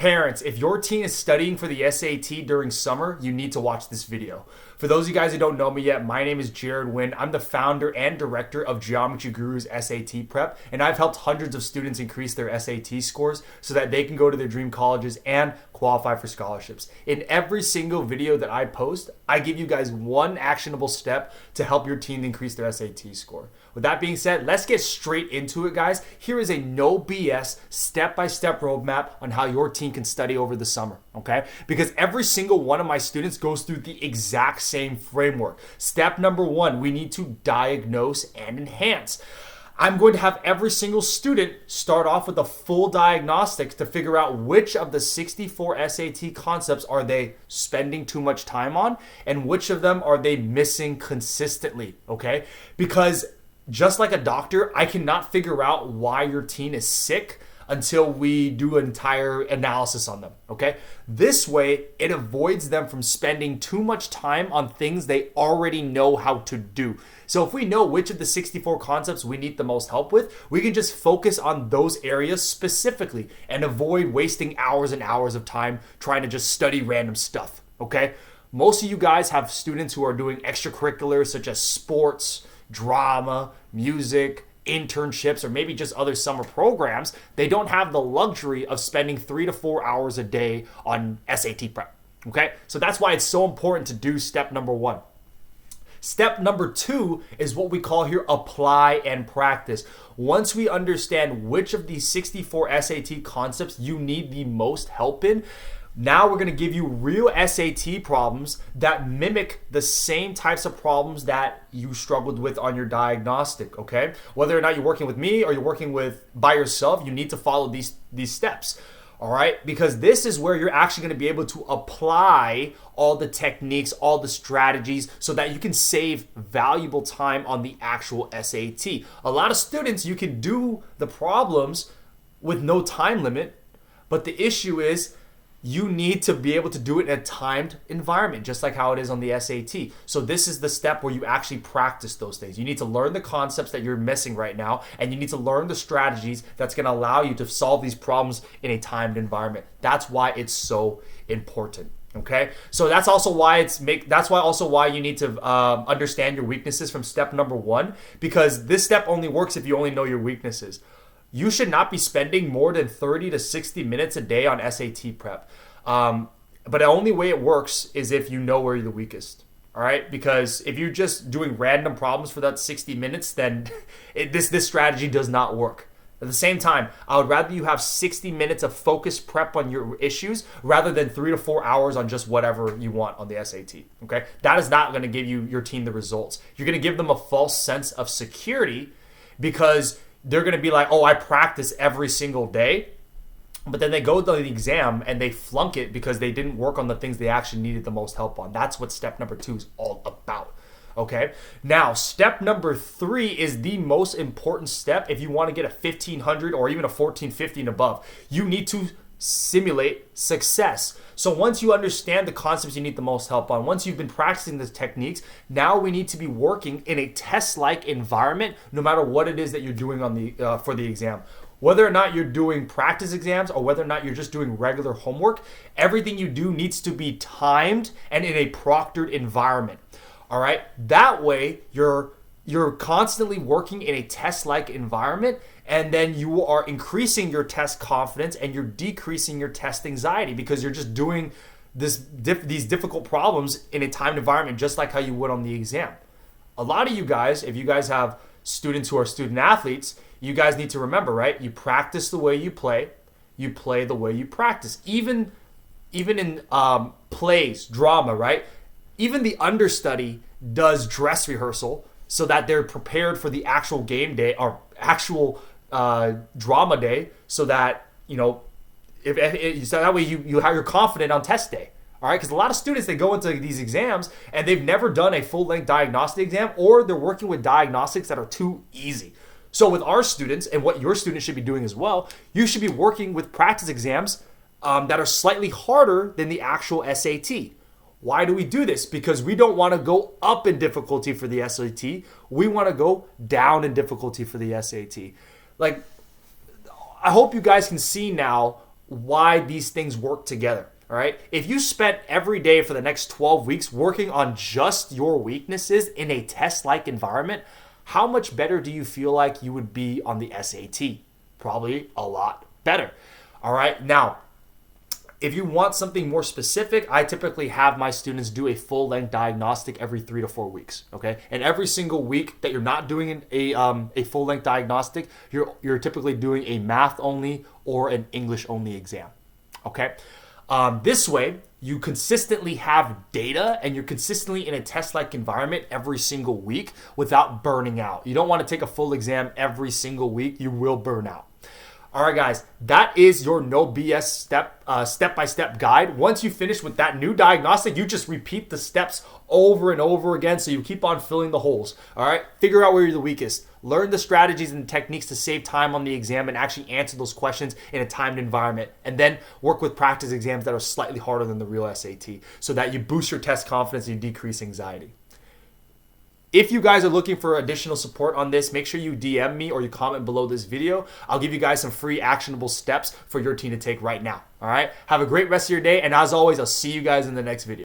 Parents, if your teen is studying for the SAT during summer, you need to watch this video. For those of you guys who don't know me yet, my name is Jared Wynn. I'm the founder and director of Geometry Guru's SAT Prep, and I've helped hundreds of students increase their SAT scores so that they can go to their dream colleges and qualify for scholarships. In every single video that I post, I give you guys one actionable step to help your teen increase their SAT score. With that being said, let's get straight into it, guys. Here is a no BS step-by-step roadmap on how your teen can study over the summer, okay? Because every single one of my students goes through the exact same framework. Step number one, we need to diagnose and enhance. I'm going to have every single student start off with a full diagnostic to figure out which of the 64 SAT concepts are they spending too much time on and which of them are they missing consistently, okay? Because just like a doctor, I cannot figure out why your teen is sick until we do an entire analysis on them, okay? This way, it avoids them from spending too much time on things they already know how to do. So if we know which of the 64 concepts we need the most help with, we can just focus on those areas specifically and avoid wasting hours and hours of time trying to just study random stuff, okay? Most of you guys have students who are doing extracurriculars such as sports, drama, music, internships, or maybe just other summer programs. They don't have the luxury of spending 3 to 4 hours a day on SAT prep. Okay, so that's why it's so important to do step number one. Step number two is what we call here apply and practice. Once we understand which of these 64 SAT concepts you need the most help in, now we're going to give you real SAT problems that mimic the same types of problems that you struggled with on your diagnostic, okay? Whether or not you're working with me or you're working with by yourself, you need to follow these steps, all right? Because this is where you're actually going to be able to apply all the techniques, all the strategies so that you can save valuable time on the actual SAT. A lot of students, you can do the problems with no time limit, but the issue is you need to be able to do it in a timed environment, just like how it is on the SAT. So this is the step where you actually practice those things. You need to learn the concepts that you're missing right now, and you need to learn the strategies that's going to allow you to solve these problems in a timed environment. That's why it's so important. Okay, so that's also why you need to understand your weaknesses from step number one, because this step only works if you only know your weaknesses. You should not be spending more than 30 to 60 minutes a day on SAT prep. But the only way it works is if you know where you're the weakest. All right? Because if you're just doing random problems for that 60 minutes, then this strategy does not work. At the same time, I would rather you have 60 minutes of focused prep on your issues rather than 3 to 4 hours on just whatever you want on the SAT. Okay? That is not going to give your team the results. You're going to give them a false sense of security because they're going to be like, oh, I practice every single day. But then they go to the exam and they flunk it because they didn't work on the things they actually needed the most help on. That's what step number two is all about. Okay. Now, step number three is the most important step. If you want to get a 1500 or even a 1450 and above, you need to simulate success. So once you understand the concepts you need the most help on, once you've been practicing the techniques, now we need to be working in a test-like environment, no matter what it is that you're doing on the for the exam. Whether or not you're doing practice exams or whether or not you're just doing regular homework, everything you do needs to be timed and in a proctored environment. All right? That way, you're constantly working in a test-like environment, and then you are increasing your test confidence and you're decreasing your test anxiety because you're just doing these difficult problems in a timed environment just like how you would on the exam. A lot of you guys, if you guys have students who are student athletes, you guys need to remember, right? You practice the way you play the way you practice. Even in plays, drama, right? Even the understudy does dress rehearsal so that they're prepared for the actual game day or actual drama day, so that so that way you're confident on test day. All right, because a lot of students, they go into these exams and they've never done a full-length diagnostic exam, or they're working with diagnostics that are too easy. So with our students, and what your students should be doing as well, you should be working with practice exams that are slightly harder than the actual SAT. Why do we do this? Because we don't want to go up in difficulty for the SAT. We want to go down in difficulty for the SAT. Like, I hope you guys can see now why these things work together. All right. If you spent every day for the next 12 weeks working on just your weaknesses in a test-like environment, how much better do you feel like you would be on the SAT? Probably a lot better. All right. Now, if you want something more specific, I typically have my students do a full-length diagnostic every 3 to 4 weeks. Okay. And every single week that you're not doing a full-length diagnostic, you're typically doing a math only or an English only exam. Okay. This way, you consistently have data and you're consistently in a test-like environment every single week without burning out. You don't want to take a full exam every single week. You will burn out. All right, guys, that is your No BS step-by-step guide. Once you finish with that new diagnostic, you just repeat the steps over and over again so you keep on filling the holes. All right, figure out where you're the weakest. Learn the strategies and techniques to save time on the exam and actually answer those questions in a timed environment. And then work with practice exams that are slightly harder than the real SAT so that you boost your test confidence and you decrease anxiety. If you guys are looking for additional support on this, make sure you DM me or you comment below this video. I'll give you guys some free actionable steps for your team to take right now. All right? Have a great rest of your day. And as always, I'll see you guys in the next video.